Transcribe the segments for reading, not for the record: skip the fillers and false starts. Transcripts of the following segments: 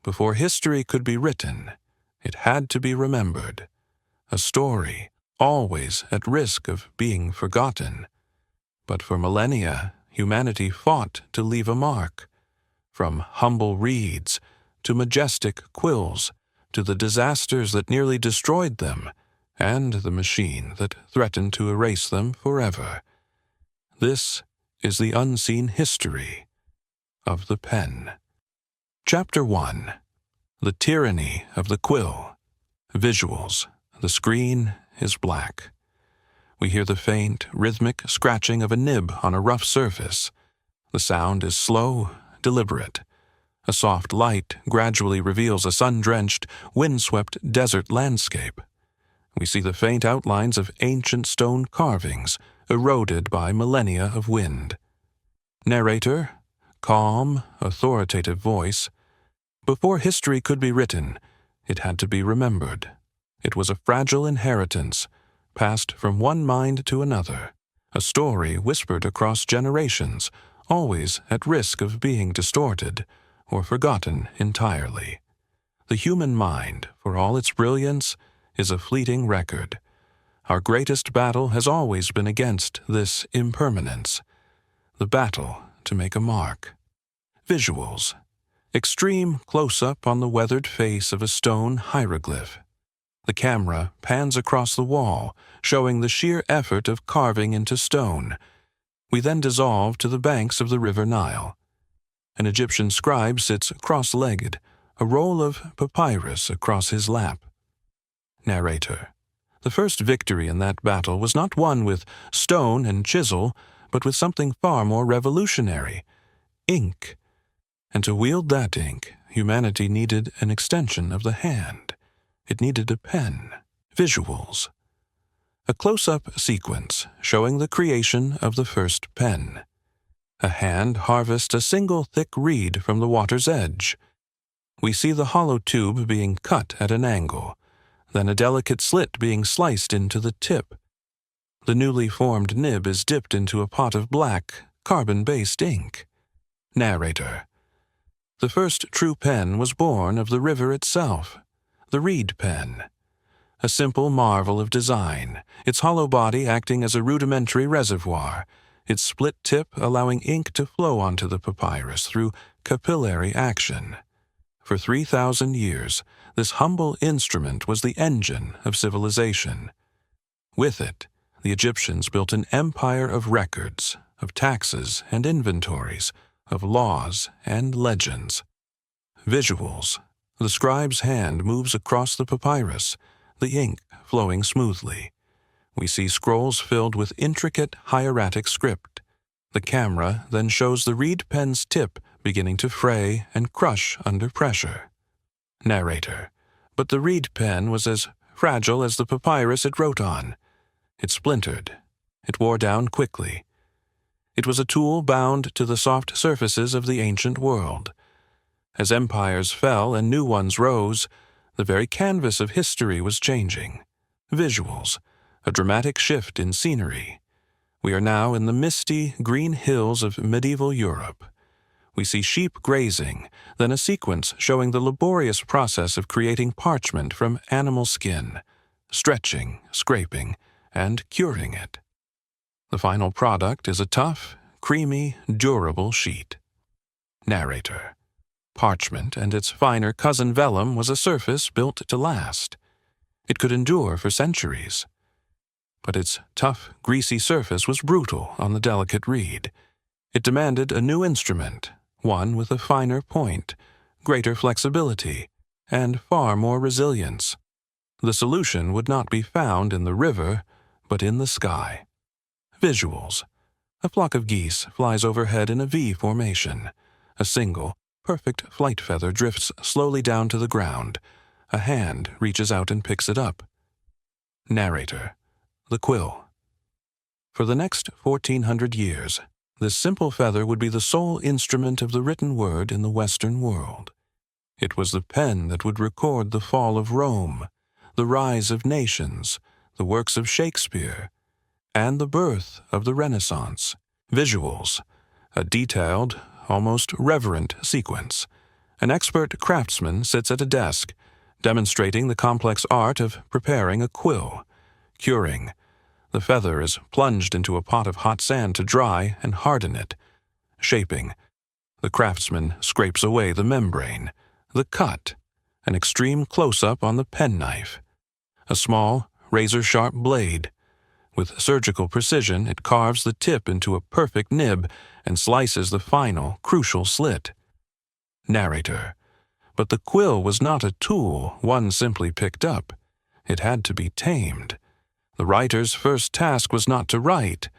Before history could be written, it had to be remembered. A story, always at risk of being forgotten. But for millennia, humanity fought to leave a mark. From humble reeds to majestic quills, to the disasters that nearly destroyed them, and the machine that threatened to erase them forever. This is the unseen history of the pen. Chapter 1. The Tyranny of the Quill. Visuals. The screen is black. We hear the faint, rhythmic scratching of a nib on a rough surface. The sound is slow, deliberate. A soft light gradually reveals a sun-drenched, wind-swept desert landscape. We see the faint outlines of ancient stone carvings, eroded by millennia of wind. Narrator, calm, authoritative voice. Before history could be written, it had to be remembered. It was a fragile inheritance, passed from one mind to another, a story whispered across generations, always at risk of being distorted or forgotten entirely. The human mind, for all its brilliance, is a fleeting record. Our greatest battle has always been against this impermanence, the battle to make a mark. Visuals. Extreme close-up on the weathered face of a stone hieroglyph. The camera pans across the wall, showing the sheer effort of carving into stone. We then dissolve to the banks of the River Nile. An Egyptian scribe sits cross-legged, a roll of papyrus across his lap. Narrator. The first victory in that battle was not won with stone and chisel, but with something far more revolutionary: ink. And to wield that ink, humanity needed an extension of the hand. It needed a pen. Visuals. A close-up sequence showing the creation of the first pen. A hand harvests a single thick reed from the water's edge. We see the hollow tube being cut at an angle, then a delicate slit being sliced into the tip. The newly formed nib is dipped into a pot of black, carbon-based ink. Narrator. The first true pen was born of the river itself, the reed pen. A simple marvel of design, its hollow body acting as a rudimentary reservoir, its split tip allowing ink to flow onto the papyrus through capillary action. For 3,000 years, this humble instrument was the engine of civilization. With it, the Egyptians built an empire of records, of taxes and inventories, of laws and legends. Visuals. The scribe's hand moves across the papyrus, the ink flowing smoothly. We see scrolls filled with intricate hieratic script. The camera then shows the reed pen's tip beginning to fray and crush under pressure. Narrator. But the reed pen was as fragile as the papyrus it wrote on. It splintered. It wore down quickly. It was a tool bound to the soft surfaces of the ancient world. As empires fell and new ones rose, the very canvas of history was changing. Visuals. A dramatic shift in scenery. We are now in the misty, green hills of medieval Europe. We see sheep grazing, then a sequence showing the laborious process of creating parchment from animal skin, stretching, scraping, and curing it. The final product is a tough, creamy, durable sheet. Narrator. Parchment and its finer cousin vellum was a surface built to last. It could endure for centuries. But its tough, greasy surface was brutal on the delicate reed. It demanded a new instrument, one with a finer point, greater flexibility, and far more resilience. The solution would not be found in the river, but in the sky. Visuals. A flock of geese flies overhead in a V formation. A single, perfect flight feather drifts slowly down to the ground. A hand reaches out and picks it up. Narrator. The quill. For the next 1,400 years, this simple feather would be the sole instrument of the written word in the Western world. It was the pen that would record the fall of Rome, the rise of nations, the works of Shakespeare, and the birth of the Renaissance. Visuals. A detailed, almost reverent sequence. An expert craftsman sits at a desk, demonstrating the complex art of preparing a quill. Curing. The feather is plunged into a pot of hot sand to dry and harden it. Shaping. The craftsman scrapes away the membrane. The cut. An extreme close-up on the penknife. A small, razor-sharp blade. With surgical precision, it carves the tip into a perfect nib and slices the final, crucial slit. Narrator. But the quill was not a tool one simply picked up. It had to be tamed. The writer's first task was not to write,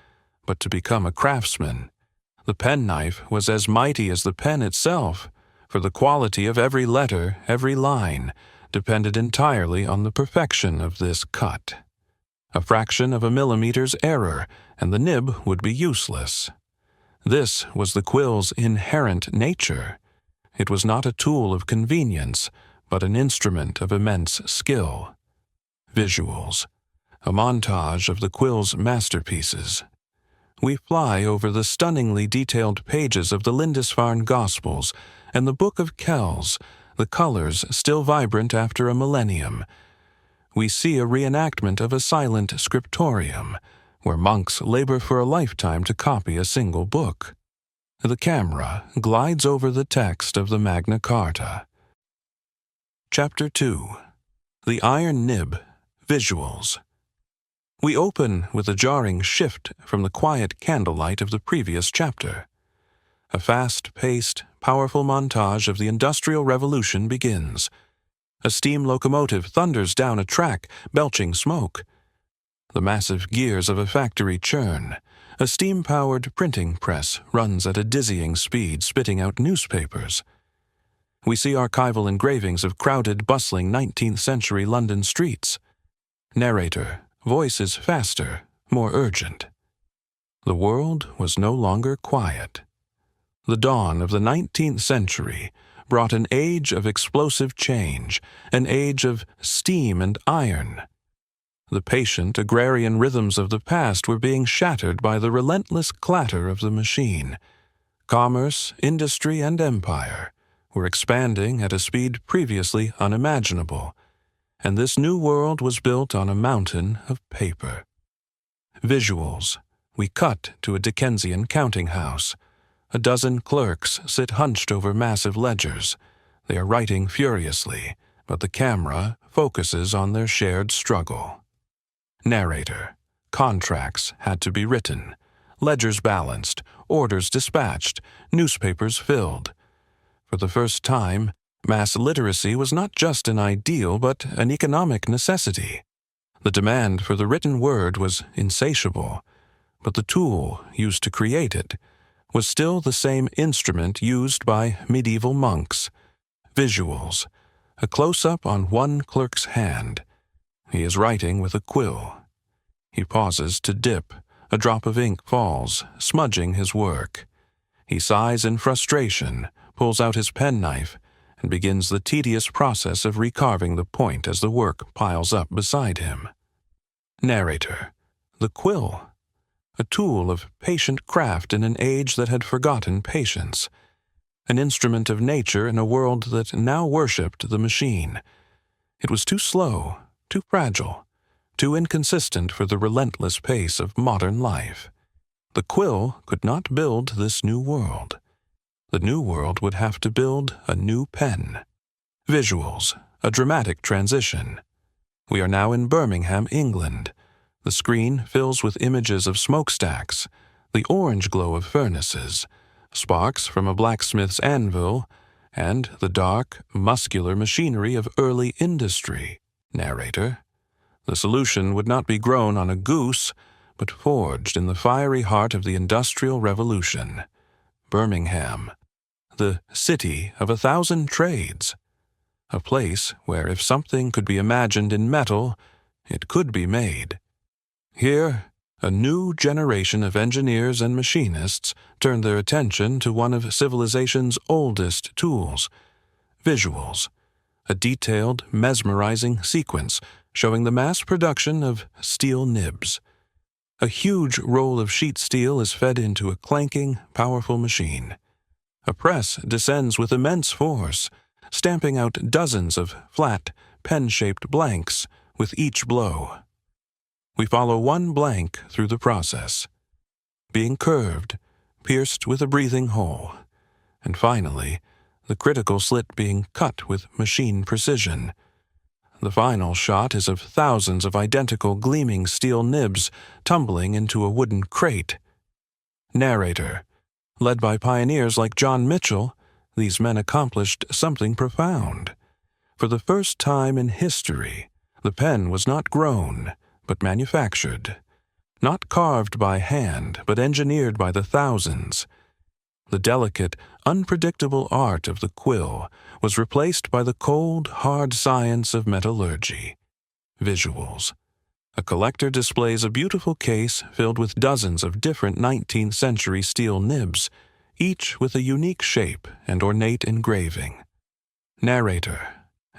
but to become a craftsman. The penknife was as mighty as the pen itself, for the quality of every letter, every line, depended entirely on the perfection of this cut. A fraction of a millimeter's error, and the nib would be useless. This was the quill's inherent nature. It was not a tool of convenience, but an instrument of immense skill. Visuals. A montage of the quill's masterpieces. We fly over the stunningly detailed pages of the Lindisfarne Gospels and the Book of Kells, the colors still vibrant after a millennium. We see a reenactment of a silent scriptorium, where monks labor for a lifetime to copy a single book. The camera glides over the text of the Magna Carta. Chapter 2. The Iron Nib. Visuals. We open with a jarring shift from the quiet candlelight of the previous chapter. A fast-paced, powerful montage of the Industrial Revolution begins. A steam locomotive thunders down a track, belching smoke. The massive gears of a factory churn. A steam-powered printing press runs at a dizzying speed, spitting out newspapers. We see archival engravings of crowded, bustling 19th-century London streets. Narrator. Voice is faster, more urgent. The world was no longer quiet. The dawn of the 19th century brought an age of explosive change, an age of steam and iron. The patient agrarian rhythms of the past were being shattered by the relentless clatter of the machine. Commerce, industry, and empire were expanding at a speed previously unimaginable, and this new world was built on a mountain of paper. Visuals. We cut to a Dickensian counting house. A dozen clerks sit hunched over massive ledgers. They are writing furiously, but the camera focuses on their shared struggle. Narrator. Contracts had to be written, ledgers balanced, orders dispatched, newspapers filled. For the first time, mass literacy was not just an ideal but an economic necessity. The demand for the written word was insatiable, but the tool used to create it was still the same instrument used by medieval monks. Visuals. A close-up on one clerk's hand. He is writing with a quill. He pauses to dip. A drop of ink falls, smudging his work. He sighs in frustration, pulls out his penknife, and begins the tedious process of recarving the point as the work piles up beside him. Narrator. The quill. A tool of patient craft in an age that had forgotten patience. An instrument of nature in a world that now worshipped the machine. It was too slow, too fragile, too inconsistent for the relentless pace of modern life. The quill could not build this new world. The new world would have to build a new pen. Visuals. A dramatic transition. We are now in Birmingham, England. The screen fills with images of smokestacks, the orange glow of furnaces, sparks from a blacksmith's anvil, and the dark, muscular machinery of early industry. Narrator. The solution would not be grown on a goose, but forged in the fiery heart of the Industrial Revolution. Birmingham. The city of 1,000 trades. A place where if something could be imagined in metal, it could be made. Here, a new generation of engineers and machinists turned their attention to one of civilization's oldest tools. Visuals. A detailed, mesmerizing sequence showing the mass production of steel nibs. A huge roll of sheet steel is fed into a clanking, powerful machine. A press descends with immense force, stamping out dozens of flat, pen-shaped blanks with each blow. We follow one blank through the process, being curved, pierced with a breathing hole, and finally, the critical slit being cut with machine precision. The final shot is of thousands of identical gleaming steel nibs tumbling into a wooden crate. Narrator. Led by pioneers like John Mitchell, these men accomplished something profound. For the first time in history, the pen was not grown, but manufactured. Not carved by hand, but engineered by the thousands. The delicate, unpredictable art of the quill was replaced by the cold, hard science of metallurgy. Visuals. A collector displays a beautiful case filled with dozens of different 19th century steel nibs, each with a unique shape and ornate engraving. Narrator.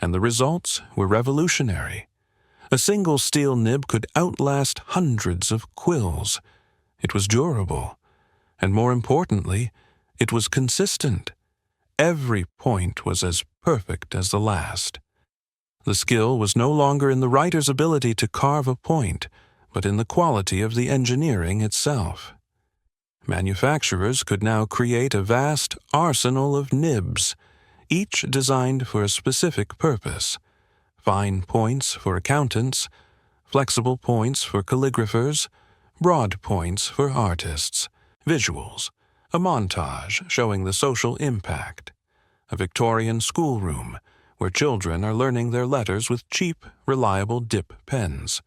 And the results were revolutionary. A single steel nib could outlast hundreds of quills. It was durable, and more importantly, it was consistent. Every point was as perfect as the last. The skill was no longer in the writer's ability to carve a point, but in the quality of the engineering itself. Manufacturers could now create a vast arsenal of nibs, each designed for a specific purpose. Fine points for accountants, flexible points for calligraphers, broad points for artists, visuals, a montage showing the social impact, a Victorian schoolroom where children are learning their letters with cheap, reliable dip pens,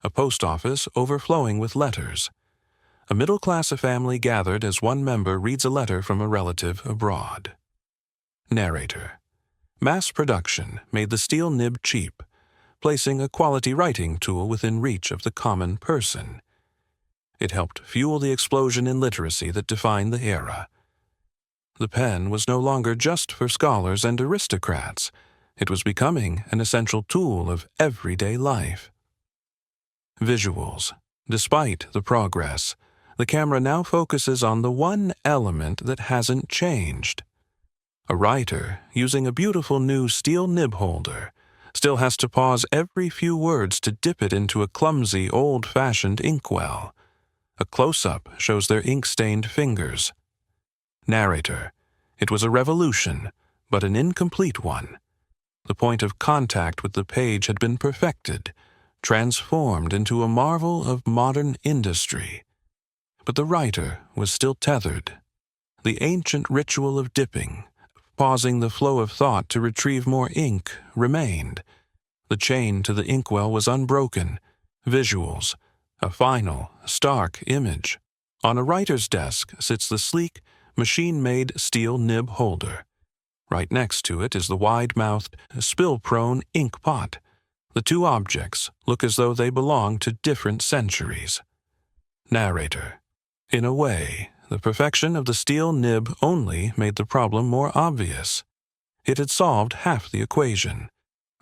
a post office overflowing with letters, a middle-class family gathered as one member reads a letter from a relative abroad. Narrator. Mass production made the steel nib cheap, placing a quality writing tool within reach of the common person. It helped fuel the explosion in literacy that defined the era. The pen was no longer just for scholars and aristocrats. It was becoming an essential tool of everyday life. Visuals. Despite the progress, the camera now focuses on the one element that hasn't changed. A writer, using a beautiful new steel nib holder, still has to pause every few words to dip it into a clumsy, old-fashioned inkwell. A close-up shows their ink-stained fingers. Narrator. It was a revolution, but an incomplete one. The point of contact with the page had been perfected, transformed into a marvel of modern industry. But the writer was still tethered. The ancient ritual of dipping, pausing the flow of thought to retrieve more ink, remained. The chain to the inkwell was unbroken. Visuals. A final, stark image. On a writer's desk sits the sleek, machine-made steel nib holder. Right next to it is the wide-mouthed, spill-prone ink pot. The two objects look as though they belong to different centuries. Narrator. In a way, the perfection of the steel nib only made the problem more obvious. It had solved half the equation.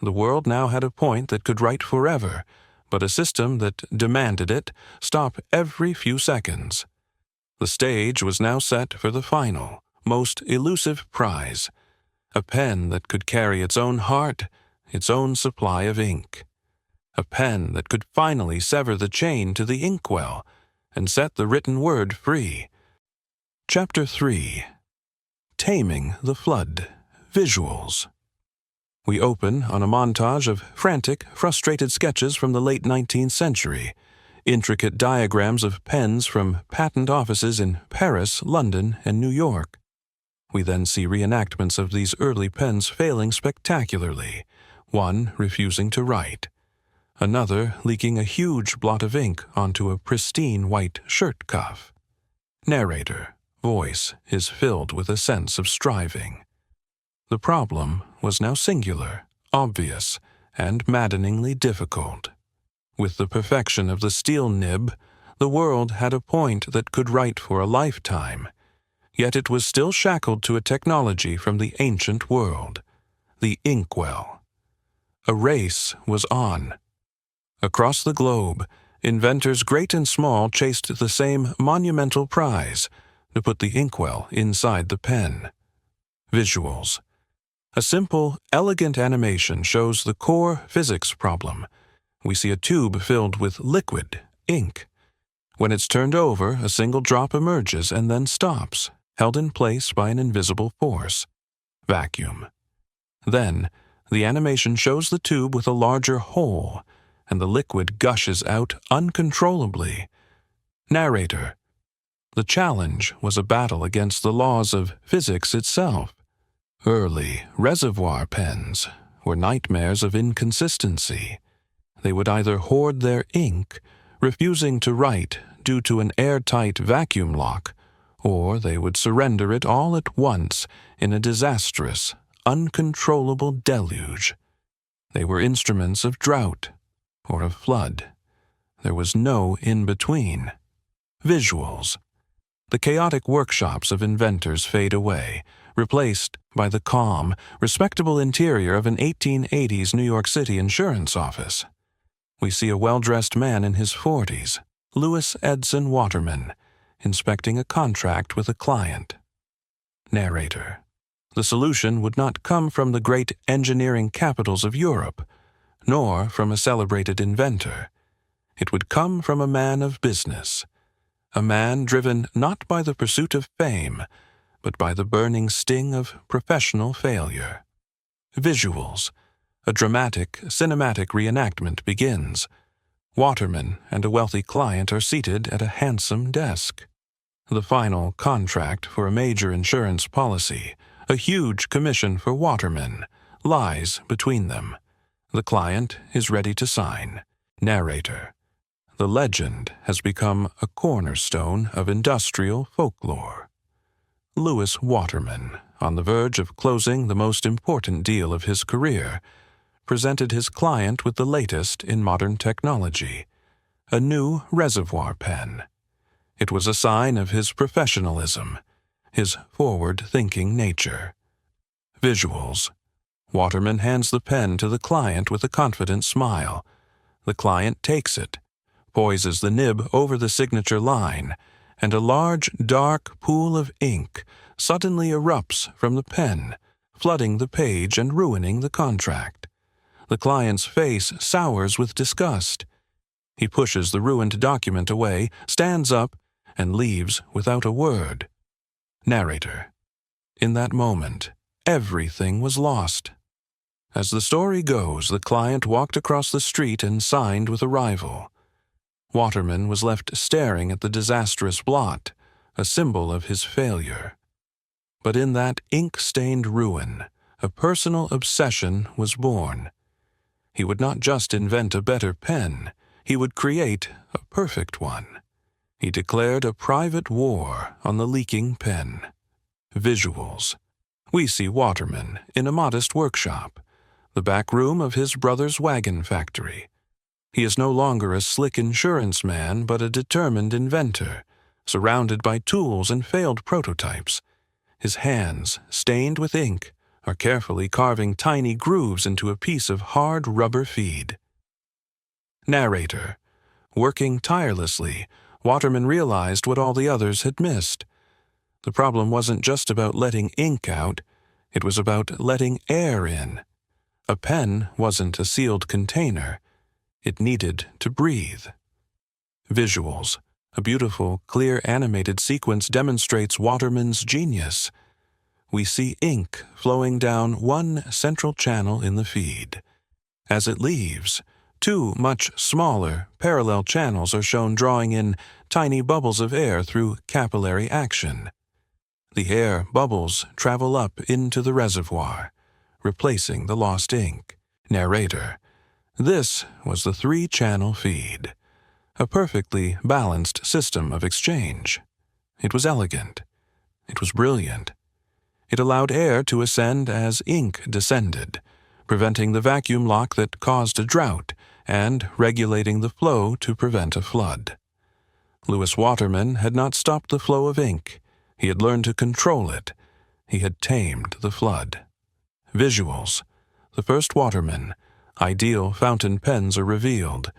The world now had a point that could write forever, but a system that demanded it stop every few seconds. The stage was now set for the final, most elusive prize, a pen that could carry its own heart, its own supply of ink. A pen that could finally sever the chain to the inkwell and set the written word free. Chapter 3. Taming the Flood. Visuals. We open on a montage of frantic, frustrated sketches from the late 19th century, intricate diagrams of pens from patent offices in Paris, London, and New York. We then see reenactments of these early pens failing spectacularly, one refusing to write, another leaking a huge blot of ink onto a pristine white shirt cuff. Narrator. Voice is filled with a sense of striving. The problem was now singular, obvious, and maddeningly difficult. With the perfection of the steel nib, the world had a point that could write for a lifetime, yet it was still shackled to a technology from the ancient world, the inkwell. A race was on. Across the globe, inventors great and small chased the same monumental prize, to put the inkwell inside the pen. Visuals. A simple, elegant animation shows the core physics problem. We see a tube filled with liquid, ink. When it's turned over, a single drop emerges and then stops, held in place by an invisible force. Vacuum. Then, the animation shows the tube with a larger hole, and the liquid gushes out uncontrollably. Narrator. The challenge was a battle against the laws of physics itself. Early reservoir pens were nightmares of inconsistency. They would either hoard their ink, refusing to write due to an airtight vacuum lock, or they would surrender it all at once in a disastrous, uncontrollable deluge. They were instruments of drought or of flood. There was no in-between. Visuals. The chaotic workshops of inventors fade away, replaced by the calm, respectable interior of an 1880s New York City insurance office. We see a well-dressed man in his 40s, Louis Edson Waterman, inspecting a contract with a client. Narrator. The solution would not come from the great engineering capitals of Europe, nor from a celebrated inventor. It would come from a man of business, a man driven not by the pursuit of fame, but by the burning sting of professional failure. Visuals. A dramatic, cinematic reenactment begins. Waterman and a wealthy client are seated at a handsome desk. The final contract for a major insurance policy, a huge commission for Waterman, lies between them. The client is ready to sign. Narrator. The legend has become a cornerstone of industrial folklore. Louis Waterman, on the verge of closing the most important deal of his career, presented his client with the latest in modern technology, a new reservoir pen. It was a sign of his professionalism, his forward-thinking nature. Visuals. Waterman hands the pen to the client with a confident smile. The client takes it, poises the nib over the signature line, and a large, dark pool of ink suddenly erupts from the pen, flooding the page and ruining the contract. The client's face sours with disgust. He pushes the ruined document away, stands up, and leaves without a word. Narrator. In that moment, everything was lost. As the story goes, the client walked across the street and signed with a rival. Waterman was left staring at the disastrous blot, a symbol of his failure. But in that ink-stained ruin, a personal obsession was born. He would not just invent a better pen, he would create a perfect one. He declared a private war on the leaking pen. Visuals. We see Waterman in a modest workshop, the back room of his brother's wagon factory. He is no longer a slick insurance man, but a determined inventor, surrounded by tools and failed prototypes. His hands, stained with ink, are carefully carving tiny grooves into a piece of hard rubber feed. Narrator. Working tirelessly, Waterman realized what all the others had missed. The problem wasn't just about letting ink out, it was about letting air in. A pen wasn't a sealed container. It needed to breathe. Visuals. A beautiful, clear animated sequence demonstrates Waterman's genius. We see ink flowing down one central channel in the feed. As it leaves, two much smaller, parallel channels are shown drawing in tiny bubbles of air through capillary action. The air bubbles travel up into the reservoir, replacing the lost ink. Narrator. This was the three-channel feed, a perfectly balanced system of exchange. It was elegant. It was brilliant. It allowed air to ascend as ink descended, preventing the vacuum lock that caused a drought and regulating the flow to prevent a flood. Louis Waterman had not stopped the flow of ink. He had learned to control it. He had tamed the flood. Visuals. The first Waterman, ideal fountain pens are revealed.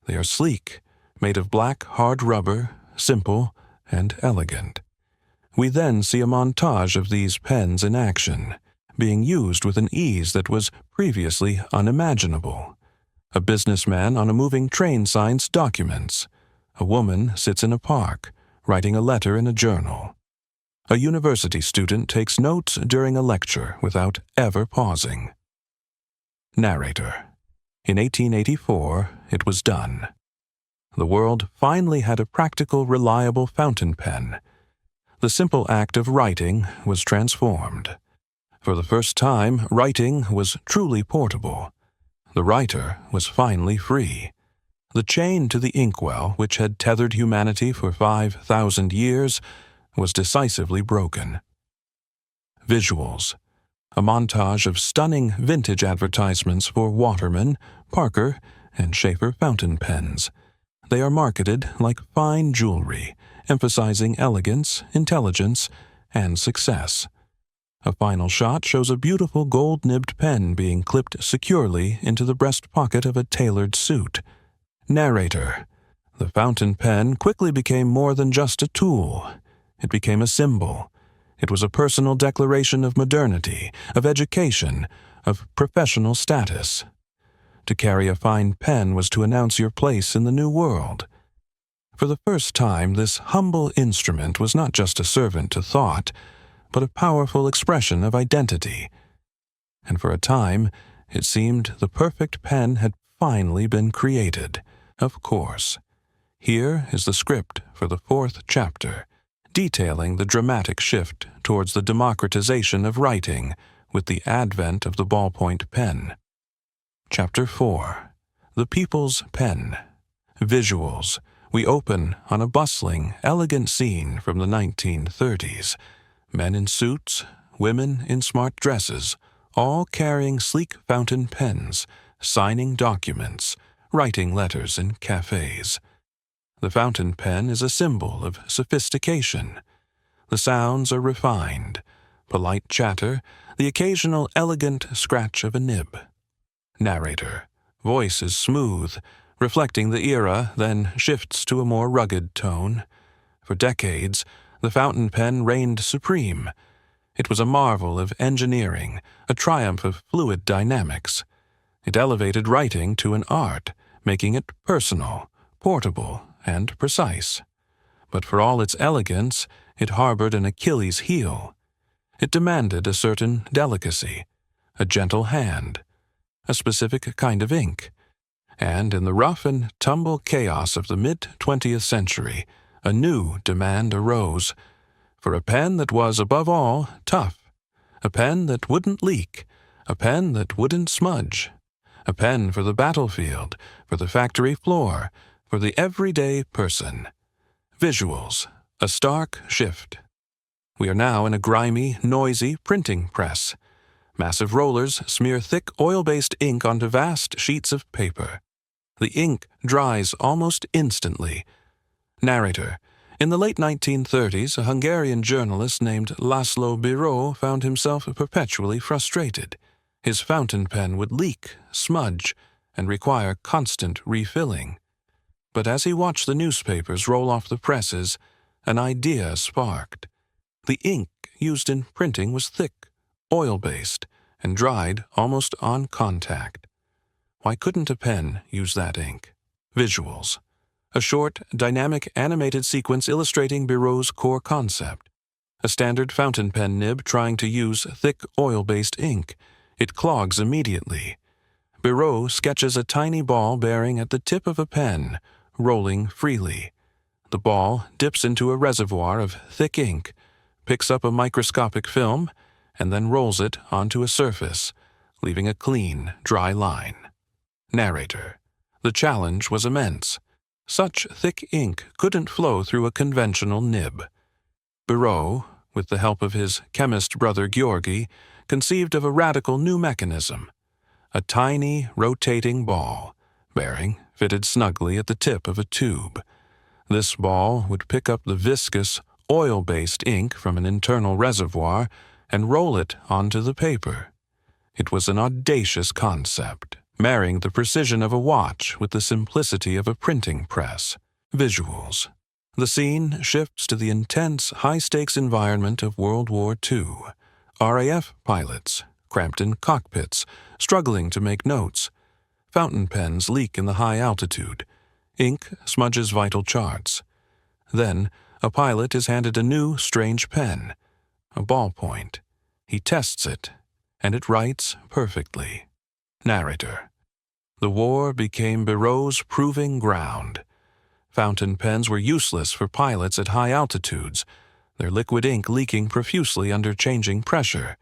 They are sleek, made of black hard rubber, simple and elegant. We then see a montage of these pens in action, being used with an ease that was previously unimaginable. A businessman on a moving train signs documents. A woman sits in a park, writing a letter in a journal. A university student takes notes during a lecture without ever pausing. Narrator. In 1884, it was done. The world finally had a practical, reliable fountain pen. The simple act of writing was transformed. For the first time, writing was truly portable. The writer was finally free. The chain to the inkwell, which had tethered humanity for 5,000 years, was decisively broken. Visuals. A montage of stunning vintage advertisements for Waterman, Parker, and Schaefer fountain pens. They are marketed like fine jewelry, emphasizing elegance, intelligence, and success. A final shot shows a beautiful gold-nibbed pen being clipped securely into the breast pocket of a tailored suit. Narrator. The fountain pen quickly became more than just a tool. It became a symbol. It was a personal declaration of modernity, of education, of professional status. To carry a fine pen was to announce your place in the new world. For the first time, this humble instrument was not just a servant to thought, but a powerful expression of identity. And for a time, it seemed the perfect pen had finally been created. Of course. Here is the script for the 4th chapter, detailing the dramatic shift towards the democratization of writing with the advent of the ballpoint pen. Chapter 4. The People's Pen. Visuals. We open on a bustling, elegant scene from the 1930s. Men in suits, women in smart dresses, all carrying sleek fountain pens, signing documents, writing letters in cafes. The fountain pen is a symbol of sophistication. The sounds are refined, polite chatter, the occasional elegant scratch of a nib. Narrator. Voice is smooth, reflecting the era, then shifts to a more rugged tone. For decades, the fountain pen reigned supreme. It was a marvel of engineering, a triumph of fluid dynamics. It elevated writing to an art, making it personal, portable, and precise. But for all its elegance, it harbored an Achilles heel. It demanded a certain delicacy, a gentle hand, a specific kind of ink, and in the rough and tumble chaos of the mid-20th century, a new demand arose for a pen that was, above all, tough, a pen that wouldn't leak, a pen that wouldn't smudge, a pen for the battlefield, for the factory floor, for the everyday person. Visuals. A stark shift. We are now in a grimy, noisy printing press. Massive rollers smear thick oil-based ink onto vast sheets of paper. The ink dries almost instantly. Narrator. In the late 1930s, a Hungarian journalist named Laszlo Biro found himself perpetually frustrated. His fountain pen would leak, smudge, and require constant refilling. But as he watched the newspapers roll off the presses, an idea sparked. The ink used in printing was thick, oil-based, and dried almost on contact. Why couldn't a pen use that ink? Visuals. A short, dynamic animated sequence illustrating Biro's core concept. A standard fountain pen nib trying to use thick oil-based ink. It clogs immediately. Biro sketches a tiny ball bearing at the tip of a pen, rolling freely. The ball dips into a reservoir of thick ink, picks up a microscopic film, and then rolls it onto a surface, leaving a clean, dry line. Narrator. The challenge was immense. Such thick ink couldn't flow through a conventional nib. Biro, with the help of his chemist brother Georgi, conceived of a radical new mechanism. A tiny, rotating ball, bearing fitted snugly at the tip of a tube. This ball would pick up the viscous, oil-based ink from an internal reservoir and roll it onto the paper. It was an audacious concept, marrying the precision of a watch with the simplicity of a printing press. Visuals. The scene shifts to the intense, high-stakes environment of World War II. RAF pilots, cramped in cockpits, struggling to make notes. Fountain pens leak in the high altitude. Ink smudges vital charts. Then, a pilot is handed a new, strange pen, a ballpoint. He tests it, and it writes perfectly. Narrator. The war became Bureau's proving ground. Fountain pens were useless for pilots at high altitudes, their liquid ink leaking profusely under changing pressure.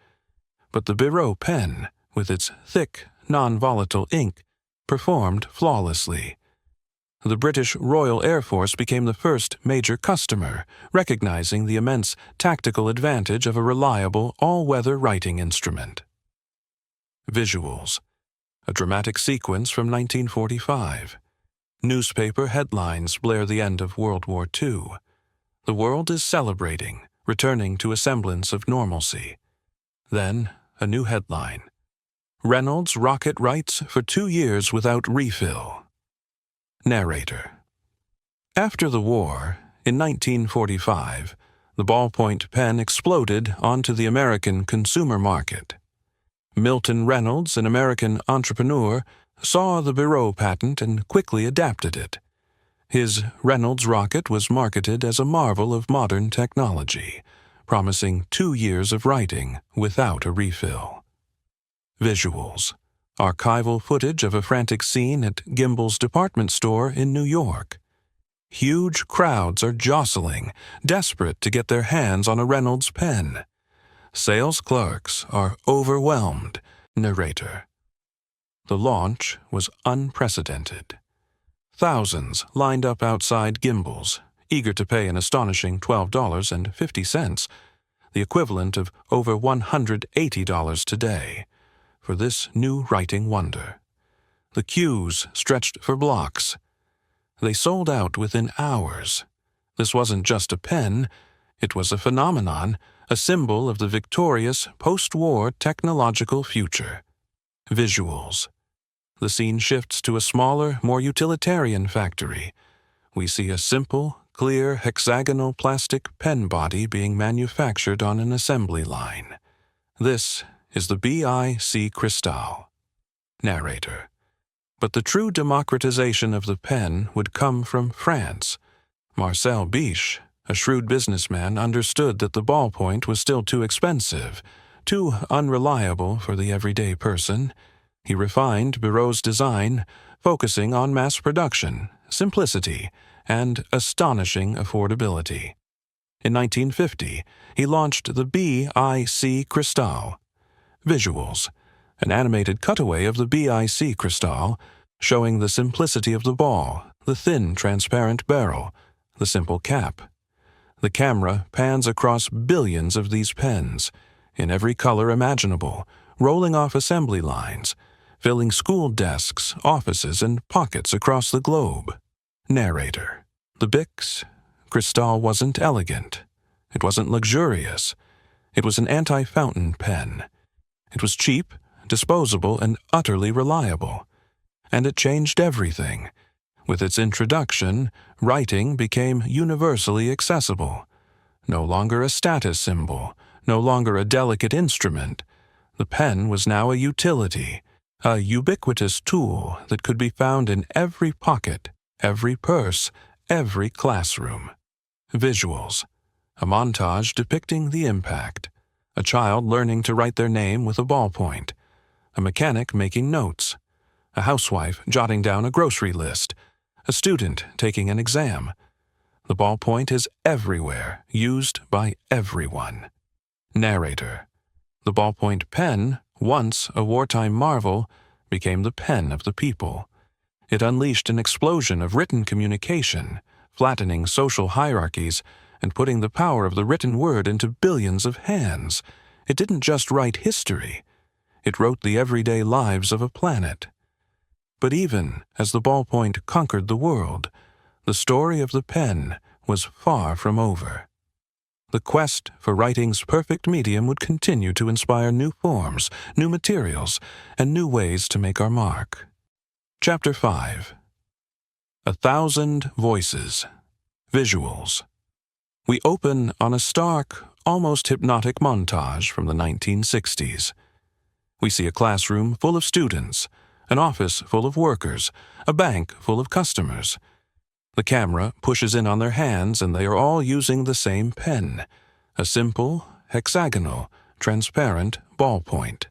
But the Bureau pen, with its thick, non-volatile ink, performed flawlessly. The British Royal Air Force became the first major customer, recognizing the immense tactical advantage of a reliable, all-weather writing instrument. Visuals. A dramatic sequence from 1945. Newspaper headlines blare the end of World War II. The world is celebrating, returning to a semblance of normalcy. Then, a new headline. Reynolds rocket writes for 2 years without refill. Narrator. After the war, in 1945, the ballpoint pen exploded onto the American consumer market. Milton Reynolds, an American entrepreneur, saw the Bureau patent and quickly adapted it. His Reynolds rocket was marketed as a marvel of modern technology, promising 2 years of writing without a refill. Visuals. Archival footage of a frantic scene at Gimbel's department store in New York. Huge crowds are jostling, desperate to get their hands on a Reynolds pen. Sales clerks are overwhelmed. Narrator. The launch was unprecedented. Thousands lined up outside Gimbel's, eager to pay an astonishing $12.50, the equivalent of over $180 today, for this new writing wonder. The queues stretched for blocks. They sold out within hours. This wasn't just a pen, it was a phenomenon, a symbol of the victorious post-war technological future. Visuals. The scene shifts to a smaller, more utilitarian factory. We see a simple, clear, hexagonal plastic pen body being manufactured on an assembly line. This is the BIC Cristal. Narrator. But the true democratization of the pen would come from France. Marcel Biche, a shrewd businessman, understood that the ballpoint was still too expensive, too unreliable for the everyday person. He refined Bureau's design, focusing on mass production, simplicity, and astonishing affordability. In 1950, he launched the BIC Cristal. Visuals. An animated cutaway of the BIC Cristal, showing the simplicity of the ball, the thin, transparent barrel, the simple cap. The camera pans across billions of these pens, in every color imaginable, rolling off assembly lines, filling school desks, offices, and pockets across the globe. Narrator. The BIC Cristal wasn't elegant. It wasn't luxurious. It was an anti-fountain pen. It was cheap, disposable, and utterly reliable. And it changed everything. With its introduction, writing became universally accessible. No longer a status symbol, no longer a delicate instrument. The pen was now a utility, a ubiquitous tool that could be found in every pocket, every purse, every classroom. Visuals. A montage depicting the impact. A child learning to write their name with a ballpoint. A mechanic making notes. A housewife jotting down a grocery list. A student taking an exam. The ballpoint is everywhere, used by everyone. Narrator. The ballpoint pen, once a wartime marvel, became the pen of the people. It unleashed an explosion of written communication, flattening social hierarchies and putting the power of the written word into billions of hands. It didn't just write history. It wrote the everyday lives of a planet. But even as the ballpoint conquered the world, the story of the pen was far from over. The quest for writing's perfect medium would continue to inspire new forms, new materials, and new ways to make our mark. Chapter 5. 1,000 Voices. Visuals. We open on a stark, almost hypnotic montage from the 1960s. We see a classroom full of students, an office full of workers, a bank full of customers. The camera pushes in on their hands and they are all using the same pen, a simple, hexagonal, transparent ballpoint.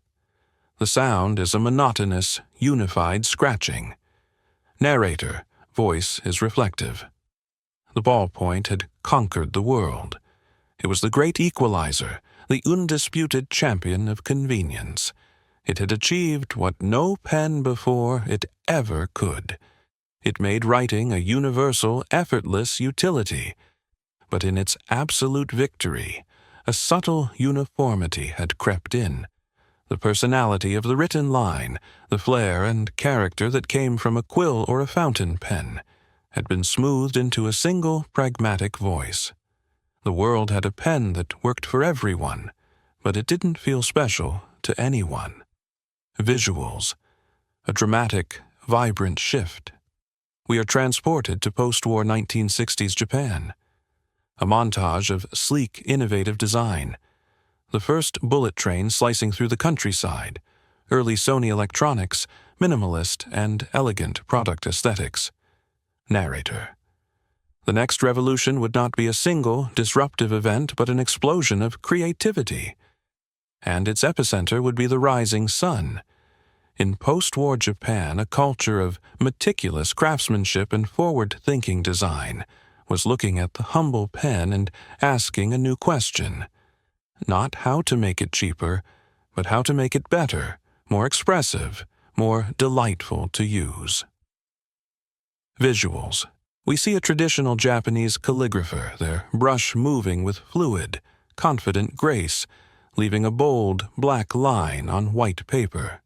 The sound is a monotonous, unified scratching. Narrator, voice is reflective. The ballpoint had conquered the world. It was the great equalizer, the undisputed champion of convenience. It had achieved what no pen before it ever could. It made writing a universal, effortless utility. But in its absolute victory, a subtle uniformity had crept in. The personality of the written line, the flair and character that came from a quill or a fountain pen, had been smoothed into a single pragmatic voice. The world had a pen that worked for everyone, but it didn't feel special to anyone. Visuals. A dramatic, vibrant shift. We are transported to post-war 1960s Japan. A montage of sleek, innovative design. The first bullet train slicing through the countryside. Early Sony electronics, minimalist and elegant product aesthetics. Narrator. The next revolution would not be a single, disruptive event, but an explosion of creativity. And its epicenter would be the rising sun. In post-war Japan, a culture of meticulous craftsmanship and forward-thinking design was looking at the humble pen and asking a new question. Not how to make it cheaper, but how to make it better, more expressive, more delightful to use. Visuals. We see a traditional Japanese calligrapher, their brush moving with fluid, confident grace, leaving a bold, black line on white paper.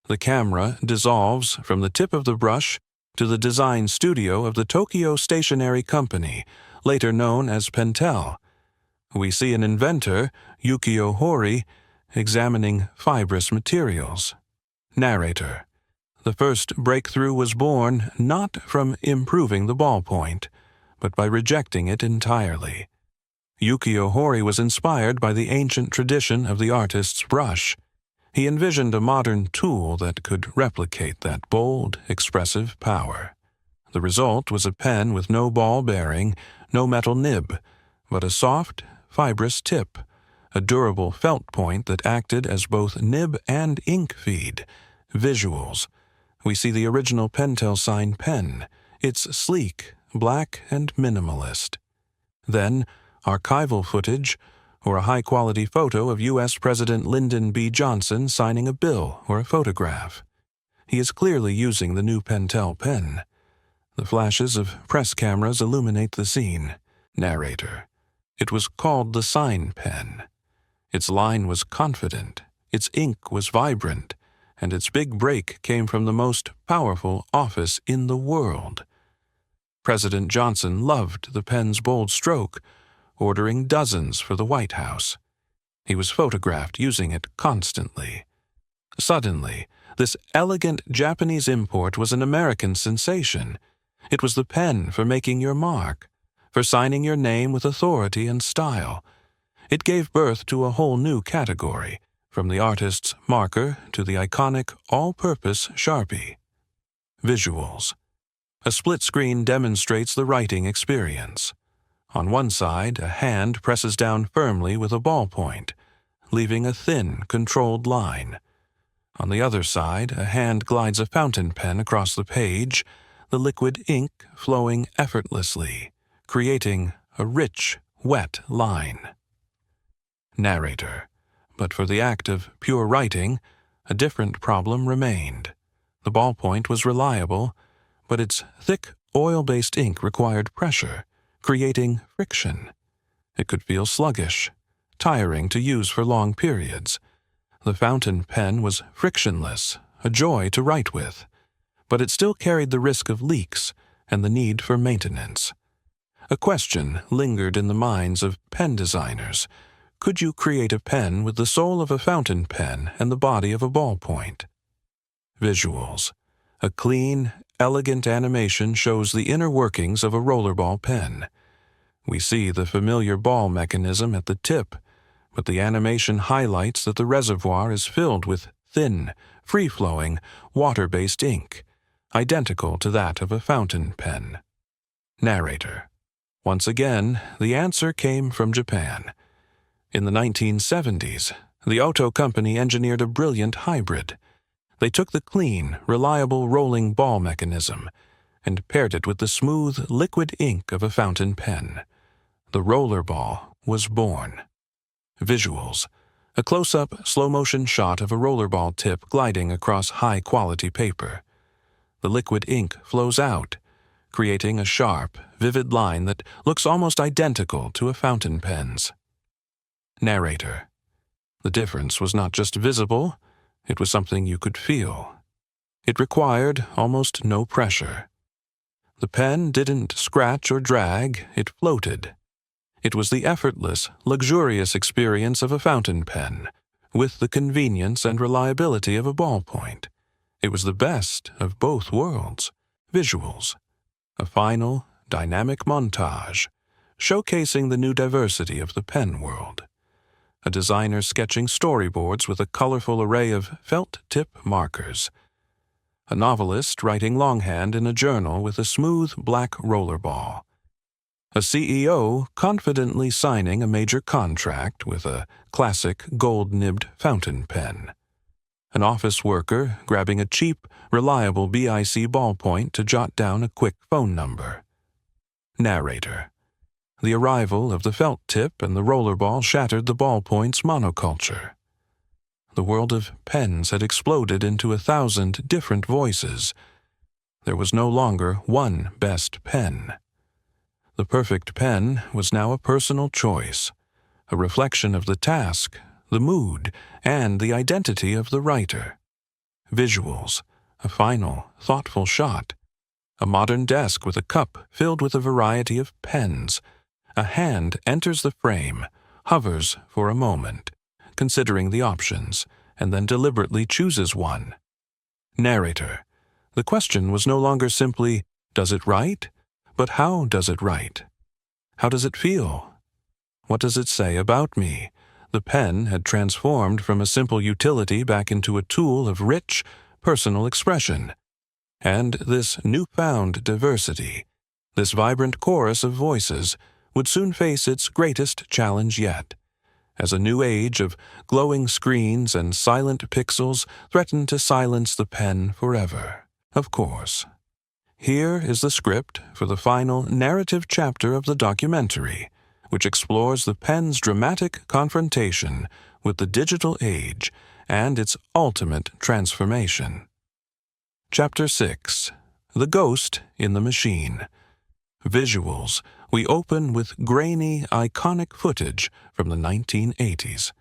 The camera dissolves from the tip of the brush to the design studio of the Tokyo Stationery Company, later known as Pentel. We see an inventor, Yukio Hori, examining fibrous materials. Narrator. The first breakthrough was born not from improving the ballpoint, but by rejecting it entirely. Yukio Hori was inspired by the ancient tradition of the artist's brush. He envisioned a modern tool that could replicate that bold, expressive power. The result was a pen with no ball bearing, no metal nib, but a soft, fibrous tip, a durable felt point that acted as both nib and ink feed. Visuals. We see the original Pentel sign pen. It's sleek, black, and minimalist. Then, archival footage, or a high-quality photo of U.S. President Lyndon B. Johnson signing a bill or a photograph. He is clearly using the new Pentel pen. The flashes of press cameras illuminate the scene. Narrator. It was called the sign pen. Its line was confident, its ink was vibrant, and its big break came from the most powerful office in the world. President Johnson loved the pen's bold stroke, ordering dozens for the White House. He was photographed using it constantly. Suddenly, this elegant Japanese import was an American sensation. It was the pen for making your mark, for signing your name with authority and style. It gave birth to a whole new category, from the artist's marker to the iconic all-purpose Sharpie. Visuals. A split screen demonstrates the writing experience. On one side, a hand presses down firmly with a ballpoint, leaving a thin, controlled line. On the other side, a hand glides a fountain pen across the page, the liquid ink flowing effortlessly, creating a rich, wet line. Narrator. But for the act of pure writing, a different problem remained. The ballpoint was reliable, but its thick, oil-based ink required pressure, creating friction. It could feel sluggish, tiring to use for long periods. The fountain pen was frictionless, a joy to write with, but it still carried the risk of leaks and the need for maintenance. A question lingered in the minds of pen designers. Could you create a pen with the soul of a fountain pen and the body of a ballpoint? Visuals. A clean, elegant animation shows the inner workings of a rollerball pen. We see the familiar ball mechanism at the tip, but the animation highlights that the reservoir is filled with thin, free-flowing, water-based ink, identical to that of a fountain pen. Narrator. Once again, the answer came from Japan. In the 1970s, the Oto Company engineered a brilliant hybrid. They took the clean, reliable rolling ball mechanism and paired it with the smooth, liquid ink of a fountain pen. The rollerball was born. Visuals. A close-up, slow-motion shot of a rollerball tip gliding across high-quality paper. The liquid ink flows out, creating a sharp, vivid line that looks almost identical to a fountain pen's. Narrator. The difference was not just visible, it was something you could feel. It required almost no pressure. The pen didn't scratch or drag, it floated. It was the effortless, luxurious experience of a fountain pen, with the convenience and reliability of a ballpoint. It was the best of both worlds. Visuals. A final, dynamic montage, showcasing the new diversity of the pen world. A designer sketching storyboards with a colorful array of felt-tip markers. A novelist writing longhand in a journal with a smooth black rollerball. A CEO confidently signing a major contract with a classic gold-nibbed fountain pen. An office worker grabbing a cheap, reliable BIC ballpoint to jot down a quick phone number. Narrator. The arrival of the felt tip and the rollerball shattered the ballpoint's monoculture. The world of pens had exploded into 1,000 different voices. There was no longer one best pen. The perfect pen was now a personal choice, a reflection of the task, the mood, and the identity of the writer. Visuals. A final, thoughtful shot. A modern desk with a cup filled with a variety of pens. A hand enters the frame, hovers for a moment, considering the options, and then deliberately chooses one. Narrator. The question was no longer simply, does it write? But how does it write? How does it feel? What does it say about me? The pen had transformed from a simple utility back into a tool of rich, personal expression. And this newfound diversity, this vibrant chorus of voices, would soon face its greatest challenge yet, as a new age of glowing screens and silent pixels threatened to silence the pen forever. Of course. Here is the script for the final narrative chapter of the documentary, which explores the pen's dramatic confrontation with the digital age and its ultimate transformation. Chapter 6. The Ghost in the Machine. Visuals. We open with grainy, iconic footage from the 1980s.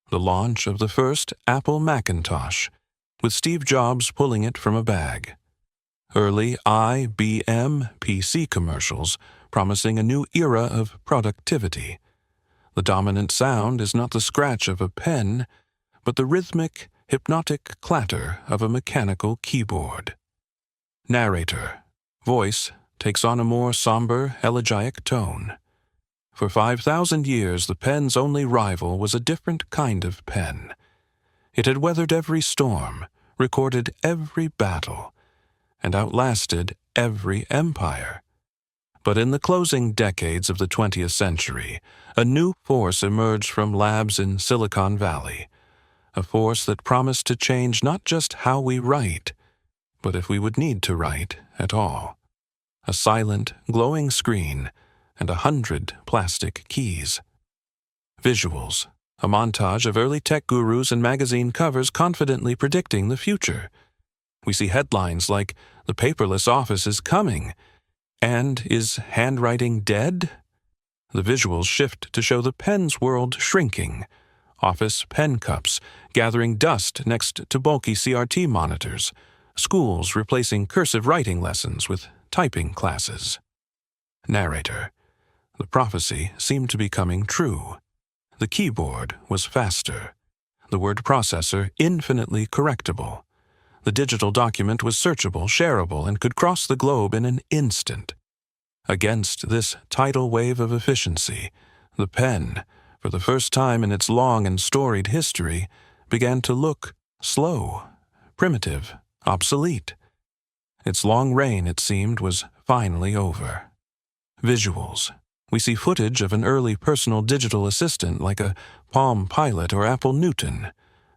The launch of the first Apple Macintosh, with Steve Jobs pulling it from a bag. Early IBM PC commercials promising a new era of productivity. The dominant sound is not the scratch of a pen, but the rhythmic, hypnotic clatter of a mechanical keyboard. Narrator. Voice takes on a more somber, elegiac tone. For 5,000 years, the pen's only rival was a different kind of pen. It had weathered every storm, recorded every battle, and outlasted every empire. But in the closing decades of the 20th century, a new force emerged from labs in Silicon Valley, a force that promised to change not just how we write, but if we would need to write at all. A silent, glowing screen, and 100 plastic keys. Visuals. A montage of early tech gurus and magazine covers confidently predicting the future. We see headlines like, "The paperless office is coming," and "Is handwriting dead?" The visuals shift to show the pen's world shrinking. Office pen cups gathering dust next to bulky CRT monitors. Schools replacing cursive writing lessons with typing classes. Narrator. The prophecy seemed to be coming true. The keyboard was faster. The word processor infinitely correctable. The digital document was searchable, shareable, and could cross the globe in an instant. Against this tidal wave of efficiency, the pen, for the first time in its long and storied history, began to look slow, primitive, obsolete. Its long reign, it seemed, was finally over. Visuals. We see footage of an early personal digital assistant like a Palm Pilot or Apple Newton.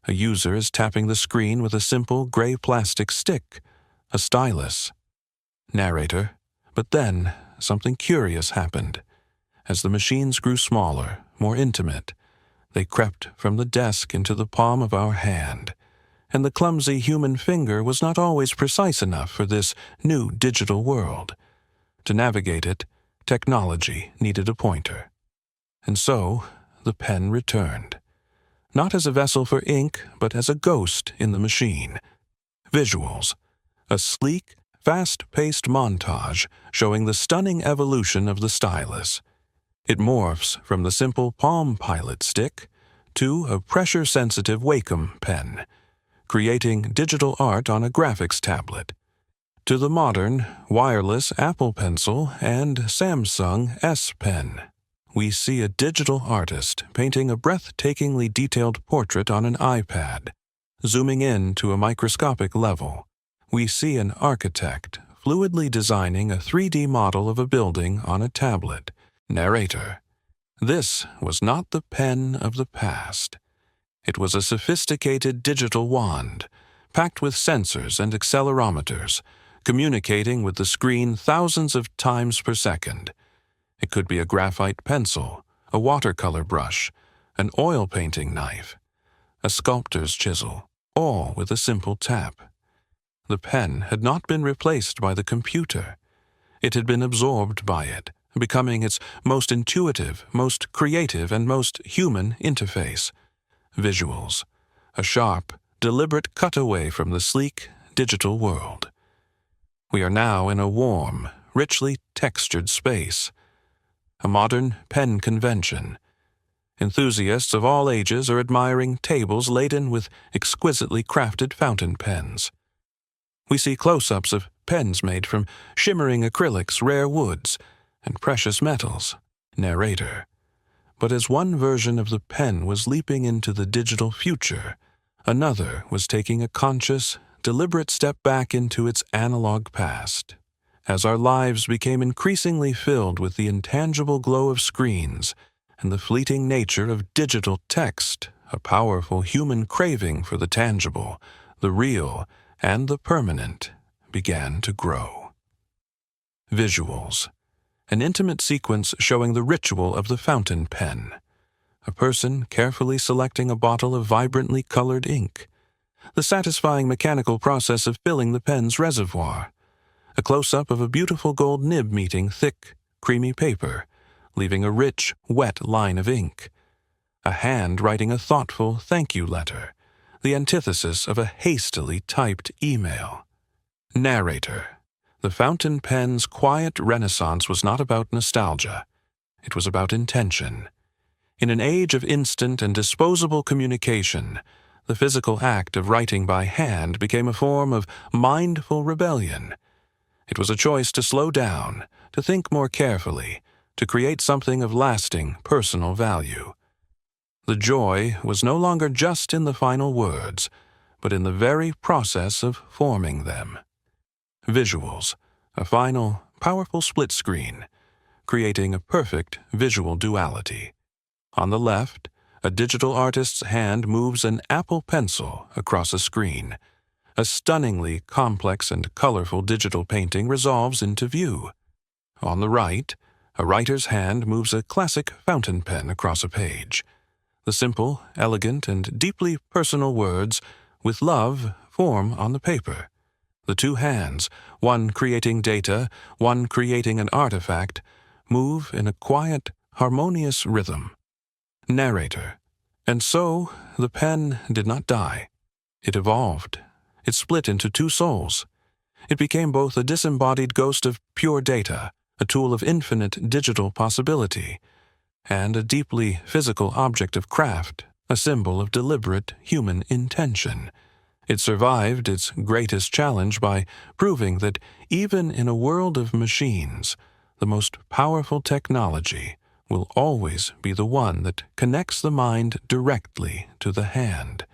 A user is tapping the screen with a simple gray plastic stick, a stylus. Narrator. But then, something curious happened. As the machines grew smaller, more intimate, they crept from the desk into the palm of our hand, and the clumsy human finger was not always precise enough for this new digital world. To navigate it, technology needed a pointer. And so, the pen returned. Not as a vessel for ink, but as a ghost in the machine. Visuals. A sleek, fast-paced montage showing the stunning evolution of the stylus. It morphs from the simple Palm Pilot stick to a pressure-sensitive Wacom pen, creating digital art on a graphics tablet, to the modern, wireless Apple Pencil and Samsung S Pen. We see a digital artist painting a breathtakingly detailed portrait on an iPad. Zooming in to a microscopic level, we see an architect fluidly designing a 3D model of a building on a tablet. Narrator. This was not the pen of the past. It was a sophisticated digital wand, packed with sensors and accelerometers, communicating with the screen thousands of times per second. It could be a graphite pencil, a watercolor brush, an oil painting knife, a sculptor's chisel, all with a simple tap. The pen had not been replaced by the computer. It had been absorbed by it, becoming its most intuitive, most creative, and most human interface. Visuals. A sharp, deliberate cutaway from the sleek, digital world. We are now in a warm, richly textured space. A modern pen convention. Enthusiasts of all ages are admiring tables laden with exquisitely crafted fountain pens. We see close-ups of pens made from shimmering acrylics, rare woods, and precious metals. Narrator. But as one version of the pen was leaping into the digital future, another was taking a conscious, deliberate step back into its analog past. As our lives became increasingly filled with the intangible glow of screens and the fleeting nature of digital text, a powerful human craving for the tangible, the real, and the permanent began to grow. Visuals. An intimate sequence showing the ritual of the fountain pen. A person carefully selecting a bottle of vibrantly colored ink. The satisfying mechanical process of filling the pen's reservoir. A close-up of a beautiful gold nib meeting thick, creamy paper, leaving a rich, wet line of ink. A hand writing a thoughtful thank you letter, the antithesis of a hastily typed email. Narrator. The fountain pen's quiet renaissance was not about nostalgia. It was about intention. In an age of instant and disposable communication, the physical act of writing by hand became a form of mindful rebellion. It was a choice to slow down, to think more carefully, to create something of lasting personal value. The joy was no longer just in the final words, but in the very process of forming them. Visuals. A final, powerful split screen, creating a perfect visual duality. On the left, a digital artist's hand moves an Apple Pencil across a screen. A stunningly complex and colorful digital painting resolves into view. On the right, a writer's hand moves a classic fountain pen across a page. The simple, elegant, and deeply personal words, "with love," form on the paper. The two hands, one creating data, one creating an artifact, move in a quiet, harmonious rhythm. Narrator. And so, the pen did not die. It evolved. It split into two souls. It became both a disembodied ghost of pure data, a tool of infinite digital possibility, and a deeply physical object of craft, a symbol of deliberate human intention. It survived its greatest challenge by proving that even in a world of machines, the most powerful technology will always be the one that connects the mind directly to the hand.